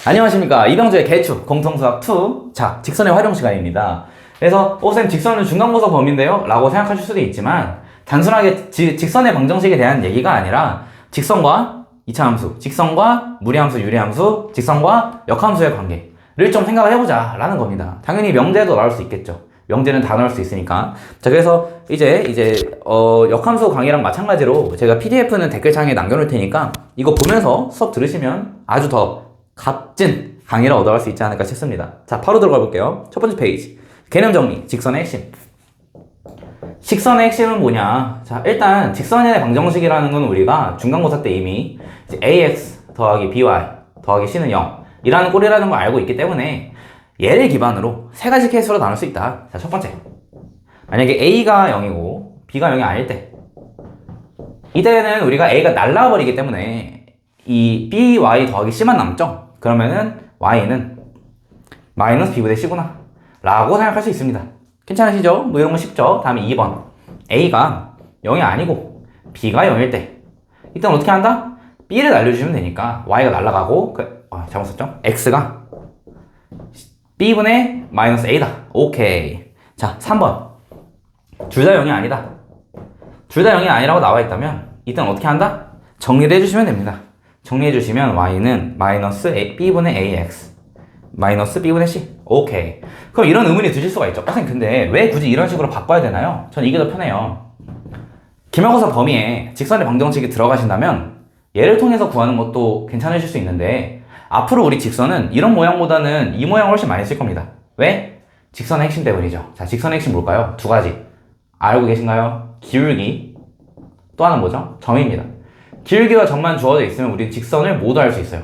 안녕하십니까. 이병주의 개축 공통수학 2. 자, 직선의 활용 시간입니다. 그래서 쌤 직선은 중간고사 범위인데요? 라고 생각하실 수도 있지만 단순하게 직선의 방정식에 대한 얘기가 아니라 직선과 이차함수, 직선과 무리함수, 유리함수, 직선과 역함수의 관계를 좀 생각을 해보자 라는 겁니다. 당연히 명제도 나올 수 있겠죠. 명제는 다 나올 수 있으니까. 자, 그래서 역함수 강의랑 마찬가지로 제가 PDF는 댓글창에 남겨놓을 테니까 이거 보면서 수업 들으시면 아주 더 값진 강의를 얻어갈 수 있지 않을까 싶습니다. 자, 바로 들어가 볼게요. 첫 번째 페이지. 개념 정리, 직선의 핵심. 직선의 핵심은 뭐냐? 자, 일단 직선의 방정식이라는 건 우리가 중간고사 때 이미 ax 더하기 by 더하기 c는 0 이라는 꼴이라는 걸 알고 있기 때문에 얘를 기반으로 세 가지 케이스로 나눌 수 있다. 자, 첫 번째. 만약에 a가 0이고 b가 0이 아닐 때 이때는 우리가 a가 날라버리기 때문에 이 by 더하기 c만 남죠? 그러면은 y는 마이너스 b분의 c구나 라고 생각할 수 있습니다. 괜찮으시죠? 뭐 이런 거 쉽죠? 다음에 2번. a가 0이 아니고 b가 0일 때 이때는 어떻게 한다? b를 날려주시면 되니까 y가 날라가고 잘못 썼죠? x가 b분의 마이너스 a다. 오케이. 자, 3번. 둘 다 0이 아니다. 둘 다 0이 아니라고 나와 있다면 이때는 어떻게 한다? 정리를 해주시면 됩니다. 정리해주시면 y는 마이너스 b분의 ax 마이너스 b분의 c. 오케이. 그럼 이런 의문이 드실 수가 있죠. 선생님 근데 왜 굳이 이런 식으로 바꿔야 되나요? 전 이게 더 편해요. 기말고사 범위에 직선의 방정식이 들어가신다면 얘를 통해서 구하는 것도 괜찮으실 수 있는데 앞으로 우리 직선은 이런 모양보다는 이 모양을 훨씬 많이 쓸 겁니다. 왜? 직선의 핵심 때문이죠. 자, 직선의 핵심 뭘까요? 두 가지. 알고 계신가요? 기울기, 또 하나는 뭐죠? 점입니다. 기울기와 점만 주어져 있으면 우리는 직선을 모두 알 수 있어요.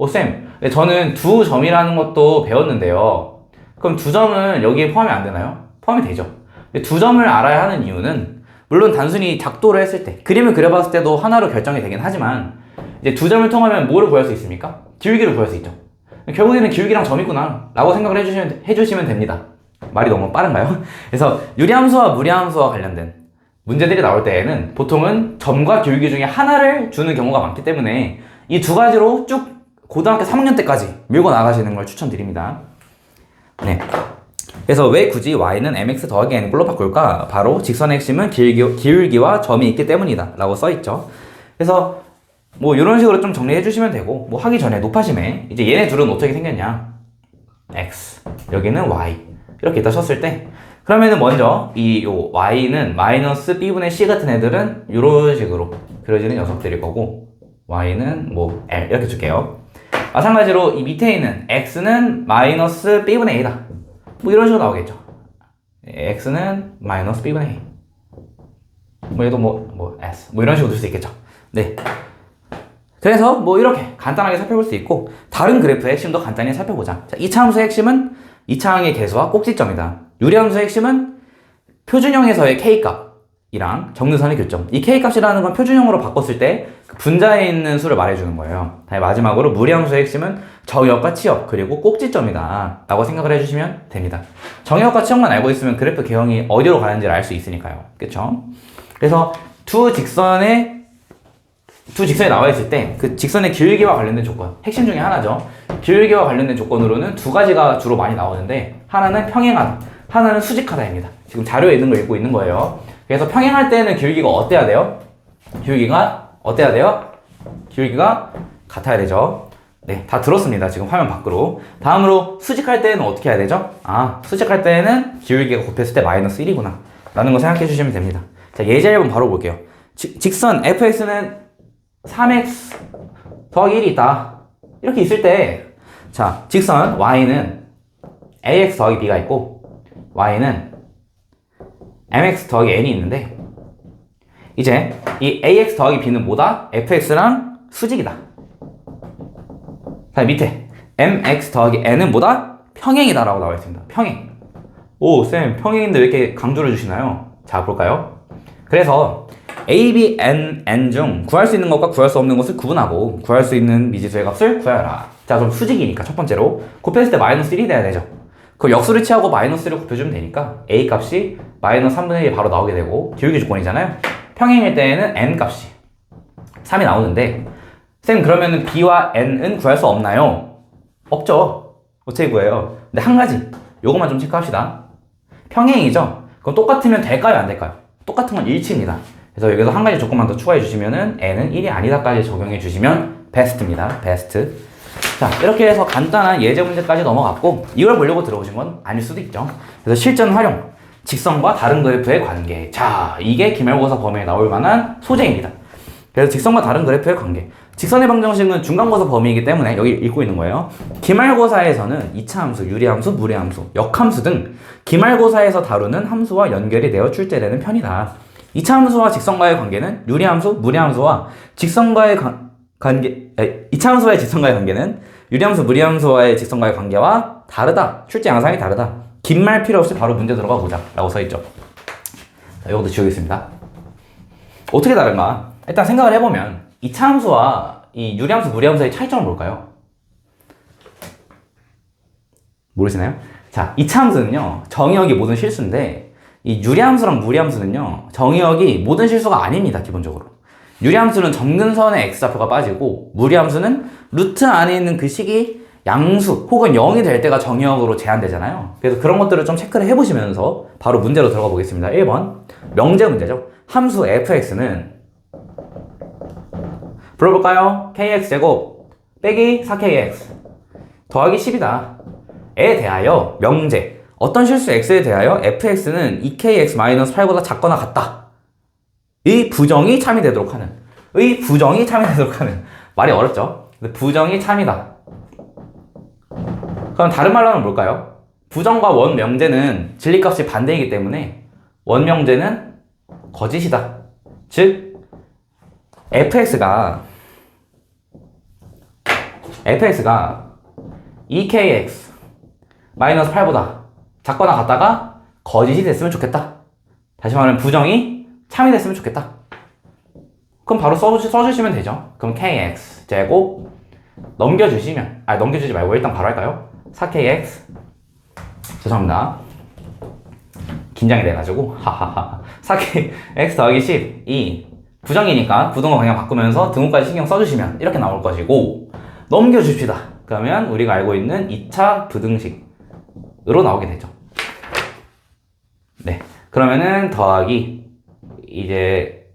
쌤, 저는 두 점이라는 것도 배웠는데요. 그럼 두 점은 여기에 포함이 안 되나요? 포함이 되죠. 두 점을 알아야 하는 이유는 물론 단순히 작도를 했을 때, 그림을 그려봤을 때도 하나로 결정이 되긴 하지만 이제 두 점을 통하면 뭐를 구할 수 있습니까? 기울기를 구할 수 있죠. 결국에는 기울기랑 점이구나 라고 생각을 해주시면 됩니다. 말이 너무 빠른가요? 그래서 유리함수와 무리함수와 관련된 문제들이 나올 때에는 보통은 점과 기울기 중에 하나를 주는 경우가 많기 때문에 이 두 가지로 쭉 고등학교 3학년 때까지 밀고 나가시는 걸 추천드립니다. 네. 그래서 왜 굳이 y는 mx 더하기 n 꼴로 바꿀까? 바로 직선의 핵심은 기울기와 점이 있기 때문이다 라고 써있죠. 그래서 뭐 이런 식으로 좀 정리해 주시면 되고, 뭐 하기 전에 높아심에 이제 얘네 둘은 어떻게 생겼냐? x, 여기는 y 이렇게 있다 쳤을 때 그러면은 먼저 요 y는 마이너스 b분의 c 같은 애들은 이런 식으로 그려지는 녀석들일 거고 y는 뭐 l 이렇게 줄게요. 마찬가지로 이 밑에 있는 x는 마이너스 b분의 a다. 뭐 이런 식으로 나오겠죠. x는 마이너스 b분의 a. 뭐 얘도 뭐 s 뭐 이런 식으로 둘 수 있겠죠. 네. 그래서 뭐 이렇게 간단하게 살펴볼 수 있고 다른 그래프의 핵심도 간단히 살펴보자. 자, 이차함수의 핵심은 이차항의 개수와 꼭지점이다. 유리함수의 핵심은 표준형에서의 k값이랑 정근선의 교점. 이 k값이라는 건 표준형으로 바꿨을 때 그 분자에 있는 수를 말해주는 거예요. 마지막으로 무리함수의 핵심은 정역과 치역 그리고 꼭지점이다 라고 생각을 해주시면 됩니다. 정역과 치역만 알고 있으면 그래프 개형이 어디로 가는지를 알 수 있으니까요. 그쵸? 그래서 두 직선에 나와 있을 때 그 직선의 기울기와 관련된 조건, 핵심 중에 하나죠. 기울기와 관련된 조건으로는 두 가지가 주로 많이 나오는데 하나는 평행하다, 하나는 수직하다입니다. 지금 자료에 있는 걸 읽고 있는 거예요. 그래서 평행할 때는 기울기가 어때야 돼요? 기울기가 어때야 돼요? 기울기가 같아야 되죠. 네, 다 들었습니다. 지금 화면 밖으로. 다음으로 수직할 때는 어떻게 해야 되죠? 수직할 때는 기울기가 곱했을 때 마이너스 1이구나 라는 거 생각해 주시면 됩니다. 자, 예제 1번 바로 볼게요. 직선 fx는 3x 더하기 1이 있다. 이렇게 있을 때, 자, 직선 y는 ax 더하기 b가 있고, y는 mx 더하기 n이 있는데, 이제 이 ax 더하기 b는 뭐다? fx랑 수직이다. 자, 밑에 mx 더하기 n은 뭐다? 평행이다 라고 나와 있습니다. 평행. 오, 쌤, 평행인데 왜 이렇게 강조를 주시나요? 자, 볼까요? 그래서 a, b, n 중 구할 수 있는 것과 구할 수 없는 것을 구분하고 구할 수 있는 미지수의 값을 구하라. 자, 그럼 수직이니까 첫 번째로 곱했을 때 마이너스 1이 돼야 되죠. 그 역수를 취하고 마이너스를 곱해주면 되니까 a 값이 마이너스 3분의 1이 바로 나오게 되고 기울기 조건이잖아요. 평행일 때에는 n 값이 3이 나오는데 쌤 그러면은 b와 n은 구할 수 없나요? 없죠. 어떻게 구해요? 근데 한 가지 요것만 좀 체크합시다. 평행이죠? 그럼 똑같으면 될까요? 안 될까요? 똑같은 건 일치입니다. 그래서 여기서 한 가지 조건만 더 추가해 주시면은 n은 1이 아니다까지 적용해 주시면 베스트입니다. 베스트. 자, 이렇게 해서 간단한 예제 문제까지 넘어갔고 이걸 보려고 들어오신 건 아닐 수도 있죠. 그래서 실전 활용, 직선과 다른 그래프의 관계. 자, 이게 기말고사 범위에 나올 만한 소재입니다. 그래서 직선과 다른 그래프의 관계. 직선의 방정식은 중간고사 범위이기 때문에 여기 읽고 있는 거예요. 기말고사에서는 2차 함수, 유리함수, 무리함수, 역함수 등 기말고사에서 다루는 함수와 연결이 되어 출제되는 편이다. 2차 함수와 직선과의 관계는 유리함수, 무리함수와 직선과의 관계, 2차 함수와의 직선과의 관계는 유리함수, 무리함수와의 직선과의 관계와 다르다. 출제 양상이 다르다. 긴 말 필요 없이 바로 문제 들어가 보자 라고 써있죠. 자, 이것도 지우겠습니다. 어떻게 다른가? 일단 생각을 해보면 2차 함수와 이 유리함수, 무리함수의 차이점은 뭘까요? 모르시나요? 자, 2차 함수는요 정의역이 모든 실수인데 이 유리함수랑 무리함수는요 정의역이 모든 실수가 아닙니다. 기본적으로 유리함수는 점근선의 x좌표가 빠지고 무리함수는 루트 안에 있는 그 식이 양수 혹은 0이 될 때가 정의역으로 제한되잖아요. 그래서 그런 것들을 좀 체크를 해보시면서 바로 문제로 들어가 보겠습니다. 1번 명제 문제죠. 함수 fx는 불러볼까요? kx제곱 빼기 4kx 더하기 10이다. 에 대하여 명제 어떤 실수 x에 대하여 fx는 2kx-8보다 작거나 같다. 이 부정이 참이되도록 하는 말이 어렵죠? 근데 부정이 참이다. 그럼 다른 말로 하면 뭘까요? 부정과 원명제는 진리값이 반대이기 때문에 원명제는 거짓이다. 즉 fx가 2kx-8보다 작거나 같다가 거짓이 됐으면 좋겠다. 다시 말하면 부정이 참이 됐으면 좋겠다. 그럼 바로 써주시면 되죠. 그럼 kx 제곱 넘겨주시면 넘겨주지 말고 일단 바로 할까요? 4kx 죄송합니다. 긴장이 돼가지고 4kx 더하기 12 부정이니까 부등호 방향 바꾸면서 등호까지 신경 써주시면 이렇게 나올 것이고 넘겨줍시다. 그러면 우리가 알고 있는 2차 부등식으로 나오게 되죠. 네, 그러면은 더하기 이제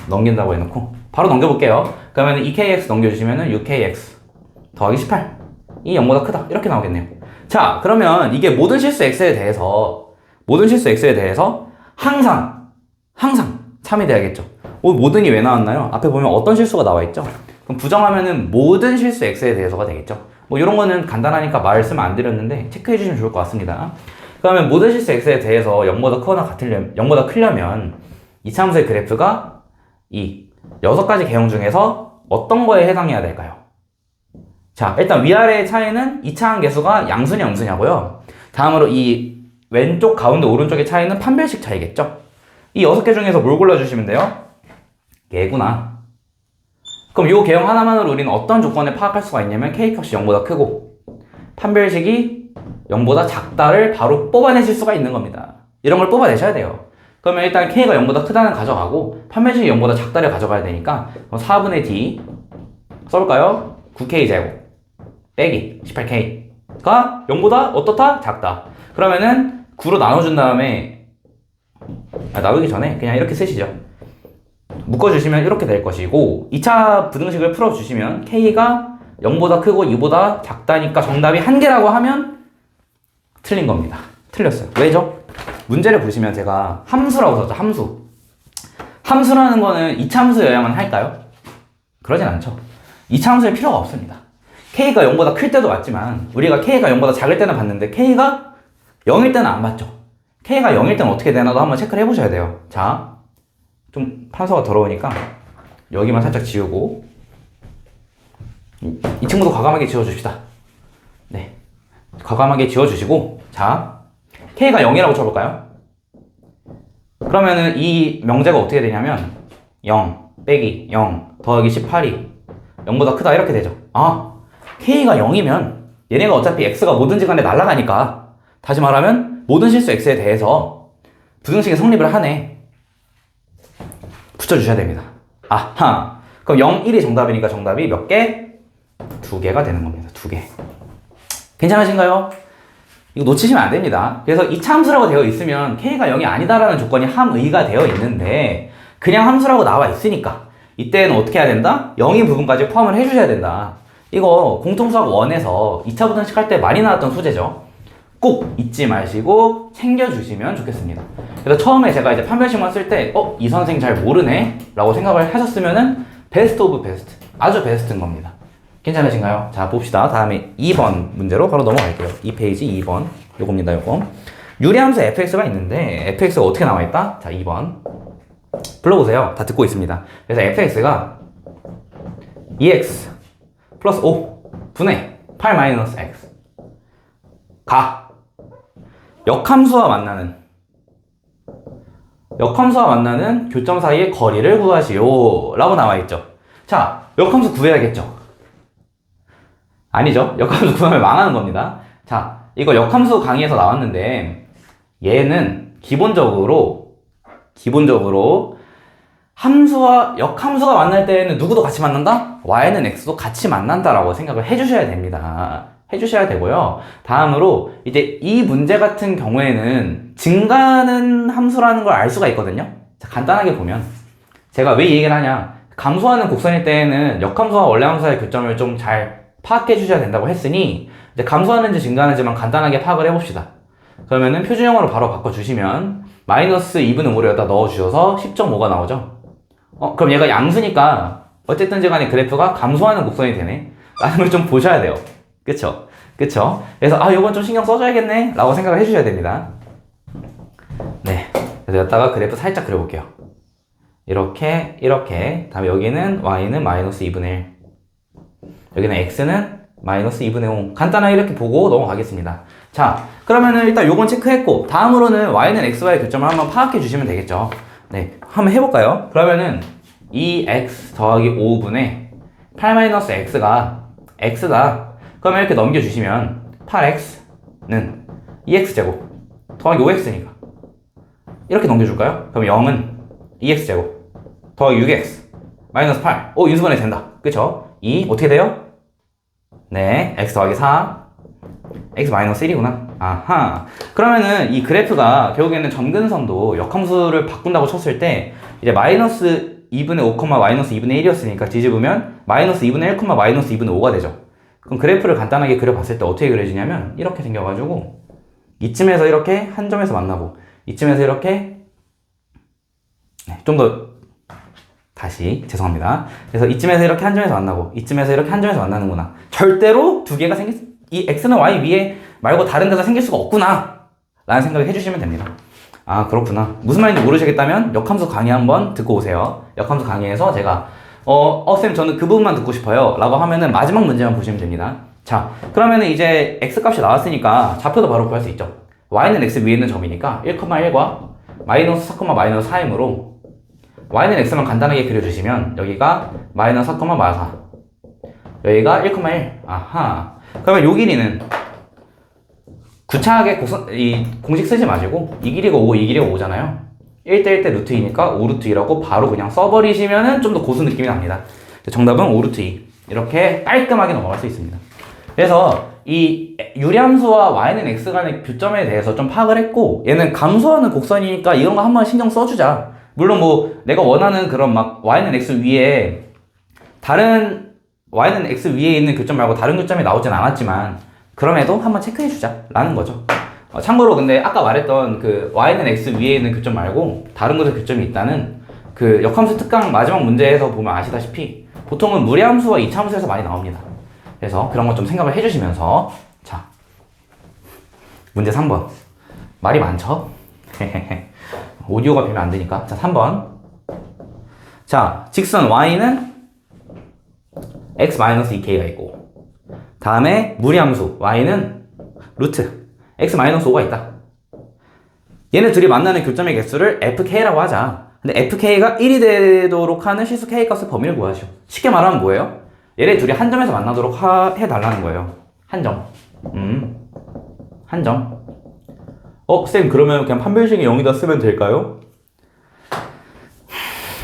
넘긴다고 해놓고 바로 넘겨볼게요. 그러면 2kx 넘겨주시면은 6kx 더하기 18 이 0보다 크다 이렇게 나오겠네요. 자, 그러면 이게 모든 실수 x에 대해서 항상 참이 돼야겠죠. 모든이 왜 나왔나요? 앞에 보면 어떤 실수가 나와 있죠. 그럼 부정하면은 모든 실수 x에 대해서가 되겠죠. 이런 거는 간단하니까 말씀 안 드렸는데 체크해 주시면 좋을 것 같습니다. 그러면 모든 실수 x에 대해서 0보다 크거나 0보다 크려면 이차 함수의 그래프가 이 6가지 개형 중에서 어떤 거에 해당해야 될까요? 자, 일단 위아래의 차이는 이차항 계수가 양수냐 음수냐고요. 다음으로 이 왼쪽 가운데 오른쪽의 차이는 판별식 차이겠죠. 이 6개 중에서 뭘 골라주시면 돼요? 얘구나. 그럼 이 개형 하나만으로 우리는 어떤 조건을 파악할 수가 있냐면 k값이 0보다 크고 판별식이 0보다 작다를 바로 뽑아내실 수가 있는 겁니다. 이런 걸 뽑아내셔야 돼요. 그러면 일단 k가 0보다 크다는 가져가고 판별식이 0보다 작다를 가져가야 되니까 4분의 d 써볼까요? 9k 제곱 빼기 18k가 0보다 어떻다? 작다. 그러면은 9로 나눠준 다음에 나누기 전에 그냥 이렇게 쓰시죠. 묶어주시면 이렇게 될 것이고 2차 부등식을 풀어주시면 k가 0보다 크고 2보다 작다니까 정답이 1개라고 하면 틀린 겁니다. 틀렸어요. 왜죠? 문제를 보시면 제가 함수라고 썼죠. 함수라는 거는 2차 함수여야만 할까요? 그러진 않죠. 2차 함수일 필요가 없습니다. k가 0보다 클 때도 맞지만 우리가 k가 0보다 작을 때는 봤는데 k가 0일 때는 안 봤죠. k가 0일 때는 어떻게 되나도 한번 체크를 해보셔야 돼요. 자, 좀 판서가 더러우니까 여기만 살짝 지우고 이 친구도 과감하게 지워줍시다. 네, 과감하게 지워주시고 자, k가 0이라고 쳐볼까요? 그러면은 이 명제가 어떻게 되냐면 0 빼기 0 더하기 18이 0보다 크다 이렇게 되죠. k가 0이면 얘네가 어차피 x가 뭐든지 간에 날아가니까 다시 말하면 모든 실수 x에 대해서 부등식이 성립을 하네. 붙여주셔야 됩니다. 그럼 0, 1이 정답이니까 정답이 몇 개? 2개가 되는 겁니다. 2개. 괜찮으신가요? 이거 놓치시면 안 됩니다. 그래서 이차함수라고 되어 있으면 k가 0이 아니다라는 조건이 함의가 되어 있는데 그냥 함수라고 나와 있으니까 이때는 어떻게 해야 된다? 0인 부분까지 포함을 해주셔야 된다. 이거 공통수학 1에서 2차 부등식 할 때 많이 나왔던 소재죠. 꼭 잊지 마시고 챙겨주시면 좋겠습니다. 그래서 처음에 제가 이제 판별식만 쓸 때 이 선생 잘 모르네? 라고 생각을 하셨으면은 베스트 오브 베스트, 아주 베스트인 겁니다. 괜찮으신가요? 자, 봅시다. 다음에 2번 문제로 바로 넘어갈게요. 2페이지 2번. 요겁니다, 요거. 유리함수 fx가 있는데 fx가 어떻게 나와있다? 자, 2번. 불러보세요. 다 듣고 있습니다. 그래서 fx가 2x 플러스 5 분의 8 마이너스 x 가 역함수와 만나는 교점 사이의 거리를 구하시오 라고 나와있죠. 자, 역함수 구해야겠죠. 아니죠. 역함수 구하면 망하는 겁니다. 자, 이거 역함수 강의에서 나왔는데 얘는 기본적으로 역함수가 만날 때에는 누구도 같이 만난다? y는 x도 같이 만난다라고 생각을 해주셔야 됩니다. 해주셔야 되고요. 다음으로 이제 이 문제 같은 경우에는 증가하는 함수라는 걸 알 수가 있거든요. 자, 간단하게 보면 제가 왜 이 얘기를 하냐, 감소하는 곡선일 때에는 역함수와 원래함수의 교점을 좀 잘 파악해 주셔야 된다고 했으니 이제 감소하는지 증가하는지만 간단하게 파악을 해봅시다. 그러면은 표준형으로 바로 바꿔주시면 마이너스 2분의 5를 여기다 넣어주셔서 10.5가 나오죠. 그럼 얘가 양수니까 어쨌든지 간에 그래프가 감소하는 곡선이 되네 라는 걸 좀 보셔야 돼요. 그쵸? 그래서 이건 좀 신경 써줘야겠네 라고 생각을 해주셔야 됩니다. 네, 그래서 여기다가 그래프 살짝 그려볼게요. 이렇게 다음에 여기는 y는 마이너스 2분의 1, 여기는 x는 마이너스 2분의 5. 간단하게 이렇게 보고 넘어가겠습니다. 자, 그러면은 일단 요건 체크했고 다음으로는 y는 x와의 교점을 한번 파악해 주시면 되겠죠. 네, 한번 해볼까요? 그러면은 2x 더하기 5분의 8 마이너스 x가 x다. 그러면 이렇게 넘겨주시면 8x는 2x제곱 더하기 5x니까 이렇게 넘겨줄까요? 그럼 0은 2x제곱 더하기 6x 마이너스 8. 인수분해 된다. 그쵸? 2 어떻게 돼요? 네, x 더하기 4 x 마이너스 1이구나. 아하. 그러면은 이 그래프가 결국에는 점근선도 역함수를 바꾼다고 쳤을 때 이제 마이너스 2분의 5, 마이너스 2분의 1이었으니까 뒤집으면 마이너스 2분의 1, 마이너스 2분의 5가 되죠. 그럼 그래프를 간단하게 그려봤을 때 어떻게 그려지냐면 이렇게 생겨가지고 이쯤에서 이렇게 한 점에서 만나고 이쯤에서 이렇게 좀 더 다시 죄송합니다. 그래서 이쯤에서 이렇게 한 점에서 만나고 이쯤에서 이렇게 한 점에서 만나는구나. 절대로 두 개가 이 x는 y 위에 말고 다른 데서 생길 수가 없구나 라는 생각을 해주시면 됩니다. 아, 그렇구나. 무슨 말인지 모르시겠다면 역함수 강의 한번 듣고 오세요. 역함수 강의에서 제가 쌤 저는 그 부분만 듣고 싶어요 라고 하면은 마지막 문제만 보시면 됩니다. 자, 그러면은 이제 x값이 나왔으니까 좌표도 바로 구할 수 있죠. y는 x 위에 있는 점이니까 1,1과 마이너스 4, 마이너스 4이므로 y는 x만 간단하게 그려주시면 여기가 마이너스 4, 마이너스 4 여기가 1,1. 아하. 그러면 요 길이는 구차하게 이 공식 쓰지 마시고 이 길이가 5, 이 길이가 5잖아요. 1대 1대 루트 2니까 5 루트 2라고 바로 그냥 써버리시면은 좀 더 고수 느낌이 납니다. 정답은 5 루트 2. 이렇게 깔끔하게 넘어갈 수 있습니다. 그래서 이 유리함수와 y는 x 간의 교점에 대해서 좀 파악을 했고 얘는 감소하는 곡선이니까 이런 거 한번 신경 써주자. 물론 뭐 내가 원하는 그런 막 y는 x 위에 y는 x 위에 있는 교점 말고 다른 교점이 나오진 않았지만 그럼에도 한번 체크해주자 라는 거죠. 참고로 근데 아까 말했던 그 y는 x 위에 있는 교점 말고 다른 곳에 교점이 있다는 그 역함수 특강 마지막 문제에서 보면 아시다시피 보통은 무리함수와 이차함수에서 많이 나옵니다. 그래서 그런 거 좀 생각을 해주시면서 자, 문제 3번 말이 많죠? 오디오가 비면 안 되니까. 자, 3번. 자, 직선 y는 x-2k가 있고 다음에 무리함수 y는 루트 x-5가 있다. 얘네 둘이 만나는 교점의 개수를 fk라고 하자. 근데 fk가 1이 되도록 하는 실수 k 값의 범위를 구하시오. 쉽게 말하면 뭐예요? 얘네 둘이 한 점에서 만나도록 해달라는 거예요. 한 점. 한 점. 쌤 그러면 그냥 판별식에 0이다 쓰면 될까요?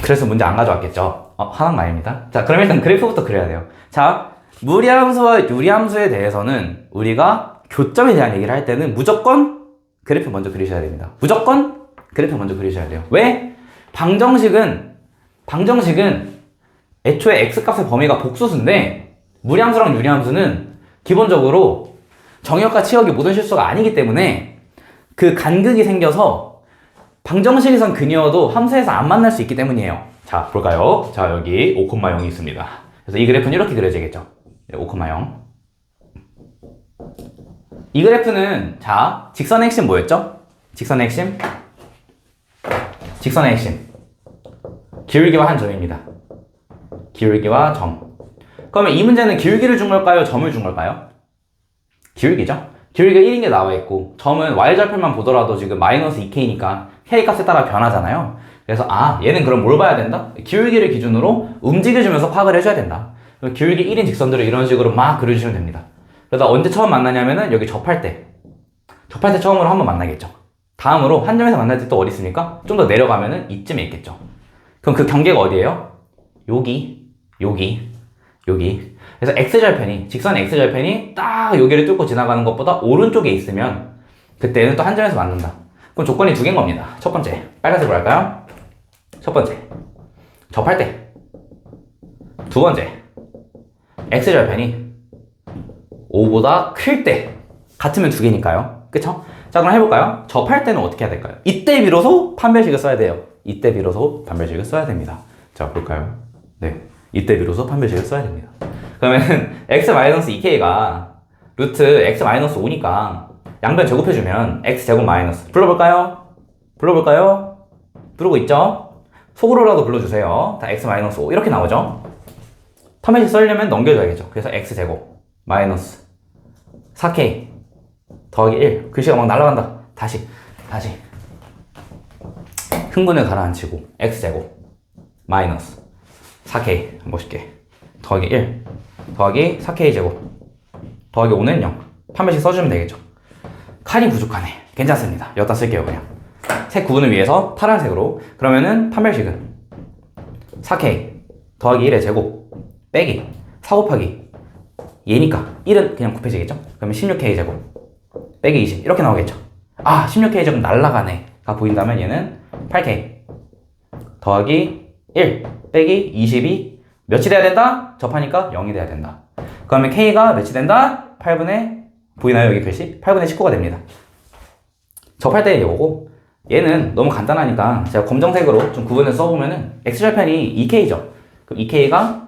그래서 문제 안 가져왔겠죠. 화난 말입니다. 자, 그럼 일단 그래프부터 그려야 돼요. 자, 무리함수와 유리함수에 대해서는 우리가 교점에 대한 얘기를 할 때는 무조건 그래프 먼저 그리셔야 됩니다. 무조건 그래프 먼저 그리셔야 돼요. 왜? 방정식은 애초에 x값의 범위가 복수수인데 무리함수랑 유리함수는 기본적으로 정역과 치역이 모든 실수가 아니기 때문에 그 간극이 생겨서 방정식에선 근이어도 함수에서 안 만날 수 있기 때문이에요. 자, 볼까요? 자, 여기 5,0이 있습니다. 그래서 이 그래프는 이렇게 그려지겠죠. 5,0. 이 그래프는 자, 직선의 핵심 뭐였죠? 직선의 핵심 기울기와 한 점입니다. 기울기와 점. 그러면 이 문제는 기울기를 준 걸까요? 점을 준 걸까요? 기울기죠? 기울기가 1인 게 나와 있고 점은 y절편만 보더라도 지금 마이너스 2k니까 k 값에 따라 변하잖아요. 그래서 얘는 그럼 뭘 봐야 된다? 기울기를 기준으로 움직여주면서 파악을 해줘야 된다. 기울기 1인 직선들을 이런 식으로 막 그려주시면 됩니다. 그러다 언제 처음 만나냐면은 여기 접할 때 처음으로 한번 만나겠죠. 다음으로 한 점에서 만날 때 또 어디 있습니까? 좀 더 내려가면은 이쯤에 있겠죠. 그럼 그 경계가 어디예요? 여기. 그래서 x절편이, 직선 x절편이 딱 여기를 뚫고 지나가는 것보다 오른쪽에 있으면 그때는 또 한 점에서 만난다. 그럼 조건이 두 개인 겁니다. 첫 번째, 빨간색으로 할까요? 첫 번째, 접할 때. 두 번째, x절편이 5보다 클 때. 같으면 두 개니까요. 그쵸? 자, 그럼 해볼까요? 접할 때는 어떻게 해야 될까요? 이때 비로소 판별식을 써야 돼요. 이때 비로소 판별식을 써야 됩니다. 자, 볼까요? 네. 이때 비로소 판별식을 써야 됩니다. 그러면 x-2k가 루트 x-5니까 양변 제곱해주면 x제곱 마이너스 불러볼까요? 부르고 있죠? 속으로라도 불러주세요. 다 x-5 이렇게 나오죠? 판별식 쓰려면 넘겨줘야겠죠. 그래서 x제곱 마이너스 4k 더하기 1 글씨가 막 날아간다. 다시 흥분을 가라앉히고 x제곱 마이너스 4k 한번 보실게. 더하기 1 더하기 4k제곱 더하기 5는 0 판별식 써주면 되겠죠. 칸이 부족하네. 괜찮습니다. 여기다 쓸게요. 그냥 색 구분을 위해서 파란색으로. 그러면은 판별식은 4k 더하기 1의 제곱 빼기 4 곱하기 얘니까 1은 그냥 곱해지겠죠. 그러면 16k 제곱 빼기 20 이렇게 나오겠죠. 16k 제곱 날라가네가 보인다면 얘는 8k 더하기 1 빼기 20이 몇이 돼야 된다? 접하니까 0이 돼야 된다. 그러면 k가 몇이 된다? 8분의 보이나요? 여기 글씨? 8분의 19가 됩니다. 접할 때 이거고 얘는 너무 간단하니까 제가 검정색으로 좀 구분해서 써보면은 x절편이 2k죠. 그럼 2k가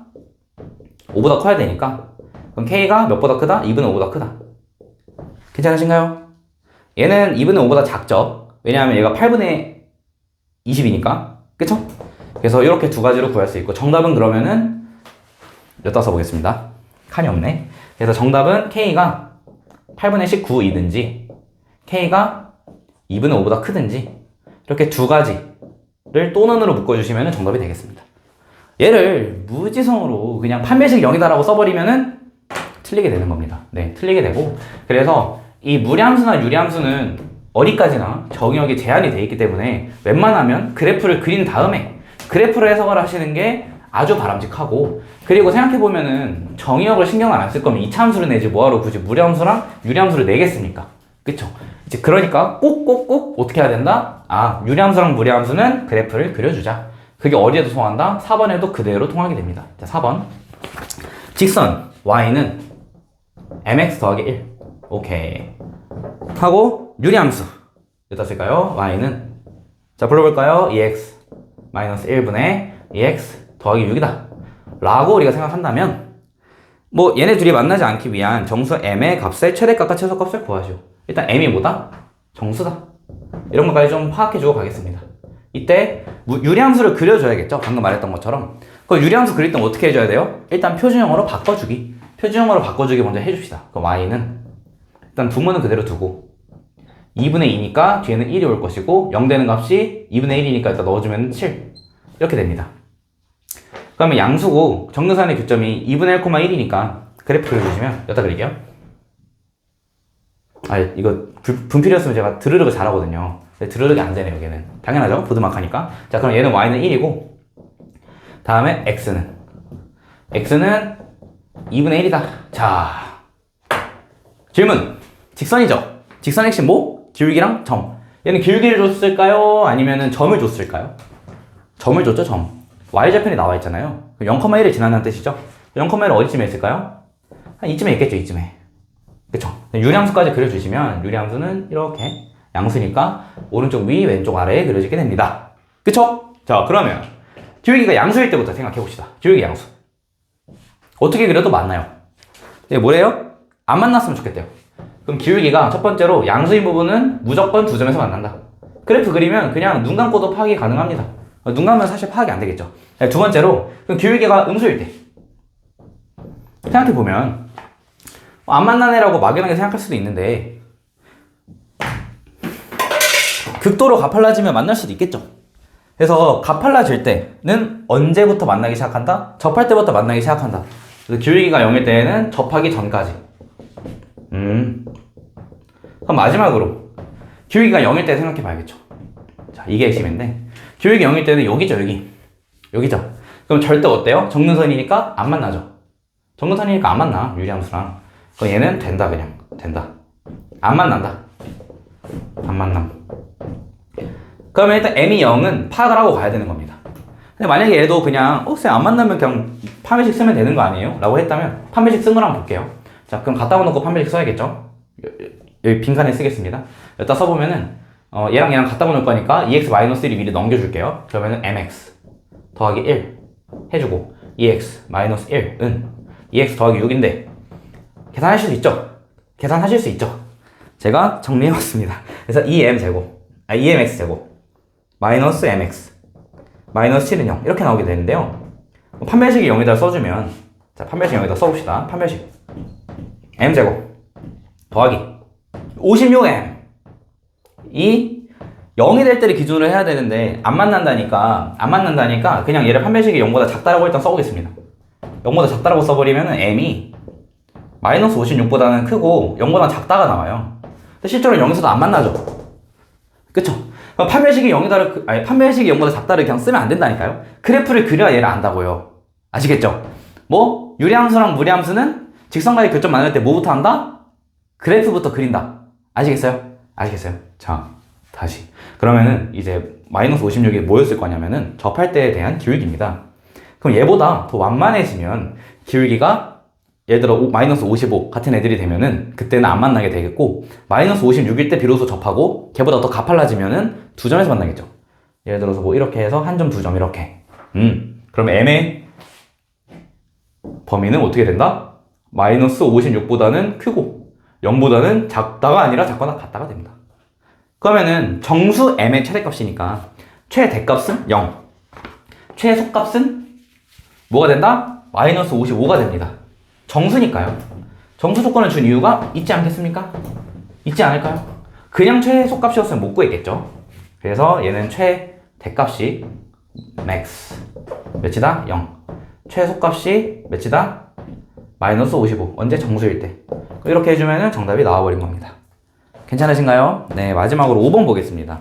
5보다 커야 되니까 그럼 k가 몇보다 크다? 2분의 5보다 크다. 괜찮으신가요? 얘는 2분의 5보다 작죠. 왜냐하면 얘가 8분의 20이니까. 그쵸? 그래서 이렇게 두 가지로 구할 수 있고 정답은 그러면은 여기다 써보겠습니다. 칸이 없네. 그래서 정답은 k가 8분의 19이든지 k가 2분의 5보다 크든지 이렇게 두 가지를 또는으로 묶어주시면 정답이 되겠습니다. 얘를 무지성으로 그냥 판별식 0이다라고 써버리면은 틀리게 되는 겁니다. 네, 틀리게 되고 그래서 이 무리함수나 유리함수는 어디까지나 정의역이 제한이 돼 있기 때문에 웬만하면 그래프를 그린 다음에 그래프를 해석을 하시는 게 아주 바람직하고 그리고 생각해보면은 정의역을 신경을 안 쓸 거면 이차 함수를 내지 뭐하러 굳이 무리함수랑 유리함수를 내겠습니까? 그쵸? 이제 그러니까 꼭 어떻게 해야 된다? 유리함수랑 무리함수는 그래프를 그려주자. 그게 어디에도 통한다? 4번에도 그대로 통하게 됩니다. 자, 4번. 직선 y는 mx 더하기 1. 오케이. 하고 유리함수. 여기다 쓸까요? y는 자, 불러볼까요? 2x 마이너스 1분의 2x 더하기 6이다. 라고 우리가 생각한다면 뭐 얘네 둘이 만나지 않기 위한 정수 m의 값의 최대값과 최소값을 구하시오. 일단 m이 뭐다? 정수다. 이런 것까지 좀 파악해주고 가겠습니다. 이때 유리함수를 그려줘야겠죠. 방금 말했던 것처럼. 그 유리함수 그릴 땐 어떻게 해줘야 돼요? 일단 표준형으로 바꿔주기 먼저 해줍시다. 그 y는 일단 부모는 그대로 두고 2분의 2니까 뒤에는 1이 올 것이고 0 되는 값이 2분의 1이니까 일단 넣어주면 7 이렇게 됩니다. 그러면 양수고 정근선의 교점이 2분의 1,1이니까 그래프 그려주시면 여기다 그릴게요. 이거 분필이었으면 제가 드르륵을 잘하거든요. 근데 드르륵이 안 되네요. 여기는 당연하죠. 보드마크니까. 자, 그럼 얘는 y는 1이고 다음에 x는 2분의 1이다. 자, 질문. 직선이죠? 직선 핵심 뭐? 기울기랑 점. 얘는 기울기를 줬을까요? 아니면 점을 줬을까요? 점을 줬죠, 점. y좌편이 나와 있잖아요. 0,1을 지난다는 뜻이죠? 0,1을 어디쯤에 있을까요? 한 이쯤에 있겠죠, 이쯤에. 그쵸? 유리함수까지 그려주시면 유리함수는 이렇게 양수니까 오른쪽 위, 왼쪽 아래에 그려지게 됩니다. 그쵸? 자, 그러면 기울기가 양수일 때부터 생각해봅시다. 기울기 양수. 어떻게 그려도 맞나요? 이게 뭐래요? 안 만났으면 좋겠대요. 그럼 기울기가 첫 번째로 양수인 부분은 무조건 두 점에서 만난다. 그래프 그리면 그냥 눈 감고도 파악이 가능합니다. 눈 감으면 사실 파악이 안 되겠죠. 두 번째로 그럼 기울기가 음수일 때 생각해보면 안 만난 애라고 막연하게 생각할 수도 있는데 극도로 가팔라지면 만날 수도 있겠죠. 그래서 가팔라질 때는 언제부터 만나기 시작한다? 접할 때부터 만나기 시작한다. 그래서 기울기가 0일 때에는 접하기 전까지. 그럼 마지막으로 기울기가 0일 때 생각해 봐야겠죠. 자, 이게 핵심인데 기울기 0일 때는 여기죠, 여기. 여기죠. 그럼 절대 어때요? 정근선이니까 안 만나죠. 정근선이니까 안 만나, 유리함수랑. 그럼 얘는 된다, 그냥. 된다. 안 만난다. 안 만남. 그러면 일단 m이 0은 파악을 하고 가야 되는 겁니다. 근데 만약에 얘도 그냥 쌤 안 만나면 그냥 판매식 쓰면 되는 거 아니에요? 라고 했다면 판매식 쓴 걸 한번 볼게요. 자, 그럼 갖다 놓고 판매식 써야겠죠? 여기 빈칸에 쓰겠습니다. 여기다 써보면은 얘랑 얘랑 갖다 놓을 거니까 EX-1을 미리 넘겨줄게요. 그러면은 MX 더하기 1 해주고 EX-1은 EX 더하기 6인데 계산하실 수 있죠? 계산하실 수 있죠? 제가 정리해봤습니다. 그래서 2mx 제곱 마이너스 mx 마이너스 7은 0 이렇게 나오게 되는데요. 판별식이 0에다 써주면 자, 판별식 0에다 써봅시다. 판별식 m제곱 더하기 56m 이 0이 될 때를 기준으로 해야 되는데 안 만난다니까 그냥 얘를 판별식이 0보다 작다라고 일단 써보겠습니다. 0보다 작다라고 써버리면 m이 마이너스 56보다는 크고 0보다 작다가 나와요. 근데 실제로 0에서도 안 만나죠. 그쵸? 그럼 판별식이 0보다, 판별식이 0보다 작다를 그냥 쓰면 안 된다니까요? 그래프를 그려야 얘를 안다고요. 아시겠죠? 뭐, 유리함수랑 무리함수는 직선과의 교점 만날 때 뭐부터 한다? 그래프부터 그린다. 아시겠어요? 아시겠어요? 자, 다시. 그러면은 이제 마이너스 56이 뭐였을 거냐면은 접할 때에 대한 기울기입니다. 그럼 얘보다 더 완만해지면 기울기가 예를 들어 마이너스 55 같은 애들이 되면은 그때는 안 만나게 되겠고 마이너스 56일 때 비로소 접하고 걔보다 더 가팔라지면은 두 점에서 만나겠죠. 예를 들어서 뭐 이렇게 해서 한 점, 두 점 이렇게. 그러면 m의 범위는 어떻게 된다? 마이너스 56보다는 크고 0보다는 작다가 아니라 작거나 같다가 됩니다. 그러면은 정수 m의 최대값이니까 최대값은 0 최소값은 뭐가 된다? 마이너스 55가 됩니다. 정수니까요. 정수 조건을 준 이유가 있지 않겠습니까? 있지 않을까요? 그냥 최소값이었으면 못 구했겠죠. 그래서 얘는 최대값이 max 몇이다? 0 최소값이 몇이다? 마이너스 55 언제? 정수일 때. 이렇게 해주면 정답이 나와버린 겁니다. 괜찮으신가요? 네, 마지막으로 5번 보겠습니다.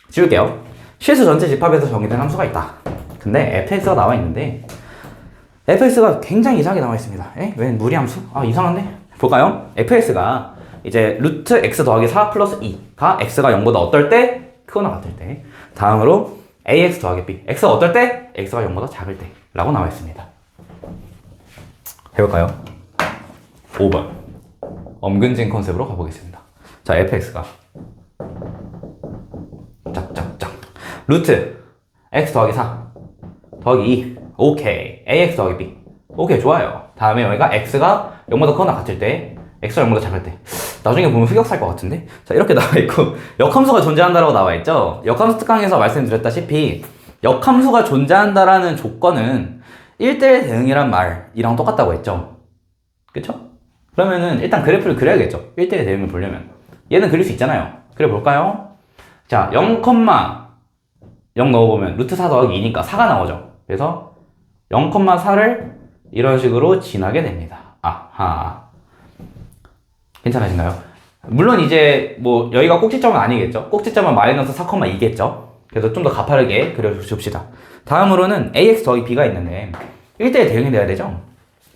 지울게요. 실수 전체 집합에서 정의된 함수가 있다. 근데 fx가 나와 있는데 fx가 굉장히 이상하게 나와 있습니다. 웬 무리함수? 이상한데? 볼까요? fx가 이제 루트 x 더하기 4 플러스 2가 x가 0보다 어떨 때? 크거나 같을 때. 다음으로 ax 더하기 b. x가 어떨 때? x가 0보다 작을 때. 라고 나와 있습니다. 해볼까요? 5번. 엄근진 컨셉으로 가보겠습니다. 자, fx가 짝짝짝 루트 x 더하기 4 더하기 2 오케이. ax 더하기 b 오케이, 좋아요. 다음에 여기가 x가 0보다 크거나 같을 때 x가 0보다 작을 때. 나중에 보면 흑역사일 것 같은데? 자, 이렇게 나와 있고 역함수가 존재한다라고 나와 있죠. 역함수 특강에서 말씀드렸다시피 역함수가 존재한다라는 조건은 1대1 대응이란 말이랑 똑같다고 했죠. 그쵸? 그러면은 일단 그래프를 그려야겠죠. 1대1 대응을 보려면 얘는 그릴 수 있잖아요. 그려볼까요? 자, 0, 0 넣어보면 루트 4 더하기 2니까 4가 나오죠. 그래서 0,4를 이런 식으로 지나게 됩니다. 아하. 괜찮으신가요? 물론 이제 뭐 여기가 꼭지점은 아니겠죠. 꼭지점은 마이너스 4,2겠죠. 그래서 좀 더 가파르게 그려줍시다. 다음으로는 ax 더하기 b가 있는데 1대1 대응이 돼야 되죠.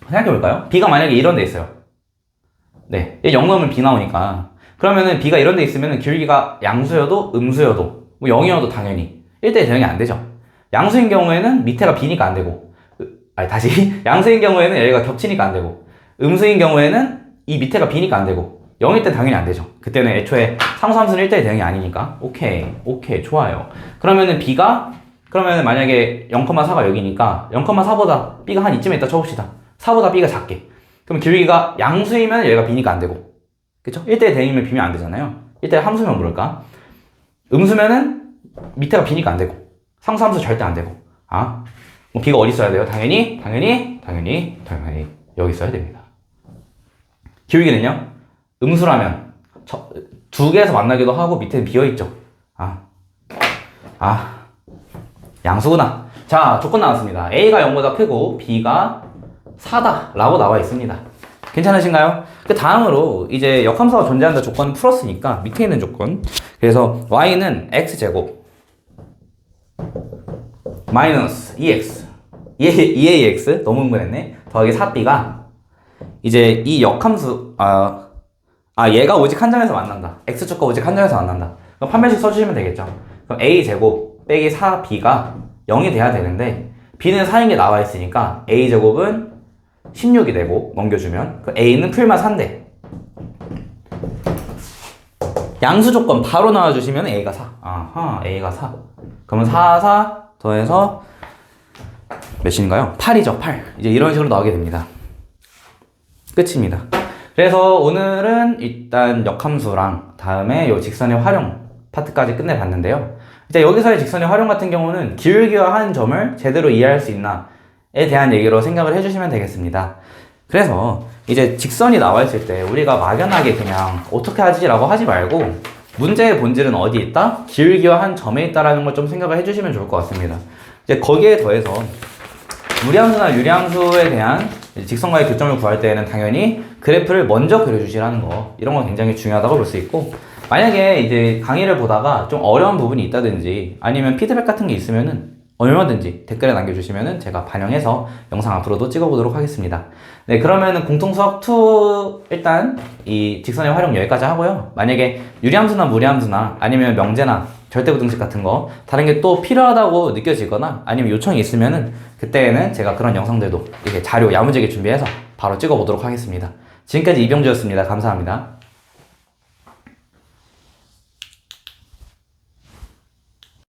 생각해볼까요? B가 만약에 이런 데 있어요. 네, 0 넣으면 B 나오니까. 그러면은 B가 이런 데 있으면은 기울기가 양수여도 음수여도 뭐 0이어도 당연히 1대 대응이 안 되죠. 양수인 경우에는 밑에가 B니까 안 되고, 아니 다시 양수인 경우에는 여기가 겹치니까 안 되고, 음수인 경우에는 이 밑에가 B니까 안 되고, 0일 때 당연히 안 되죠. 그때는 애초에 상수함수는 1대 대응이 아니니까. 오케이 좋아요. 그러면은 B가 그러면은 만약에 0,4가 여기니까 0,4보다 B가 한 이쯤에 있다 쳐봅시다. 4보다 B가 작게. 그럼 기울기가 양수이면 얘가 B니까 안 되고, 그쵸? 1대 대응이면 B면 안 되잖아요. 1대 함수면 모를까? 음수면은 밑에가 B니까 안 되고, 상수함수 절대 안 되고. 뭐 B가 어디 있어야 돼요? 당연히 여기 있어야 됩니다. 기울기는요? 음수라면 두 개에서 만나기도 하고 밑에는 비어있죠. 양수구나. 자, 조건 나왔습니다. A가 0보다 크고 B가 4다 라고 나와 있습니다. 괜찮으신가요? 그 다음으로 이제 역함수가 존재한다 조건을 풀었으니까 밑에 있는 조건, 그래서 y는 x제곱 마이너스 2x 너무 흥분했네. 더하기 4b가 이제 이 역함수 얘가 오직 한 점에서 만난다. x축과 오직 한 점에서 만난다. 그럼 판별식 써주시면 되겠죠. 그럼 a제곱 빼기 4b가 0이 돼야 되는데 b는 4인 게 나와 있으니까 a제곱은 16이 되고 넘겨주면 그 a는 풀마 4인데 양수 조건 바로 나와주시면 a가 4. a가 4. 그러면 4 더해서 몇인가요? 8이죠. 8. 이제 이런 식으로 나오게 됩니다. 끝입니다. 그래서 오늘은 일단 역함수랑 다음에 요 직선의 활용 파트까지 끝내봤는데요. 이제 여기서의 직선의 활용 같은 경우는 기울기와 한 점을 제대로 이해할 수 있나에 대한 얘기로 생각을 해주시면 되겠습니다. 그래서 이제 직선이 나와 있을 때 우리가 막연하게 그냥 어떻게 하지라고 하지 말고 문제의 본질은 어디 있다? 기울기와 한 점에 있다라는 걸 좀 생각을 해주시면 좋을 것 같습니다. 이제 거기에 더해서 무리함수나 유리함수에 대한 직선과의 교점을 구할 때에는 당연히 그래프를 먼저 그려주시라는 거, 이런 건 굉장히 중요하다고 볼 수 있고, 만약에 이제 강의를 보다가 좀 어려운 부분이 있다든지 아니면 피드백 같은 게 있으면은 얼마든지 댓글에 남겨주시면은 제가 반영해서 영상 앞으로도 찍어보도록 하겠습니다. 네, 그러면은 공통수학 2 일단 이 직선의 활용 여기까지 하고요. 만약에 유리함수나 무리함수나 아니면 명제나 절대부등식 같은 거 다른 게 또 필요하다고 느껴지거나 아니면 요청이 있으면은 그때는 제가 그런 영상들도 이렇게 자료 야무지게 준비해서 바로 찍어보도록 하겠습니다. 지금까지 이병주였습니다. 감사합니다.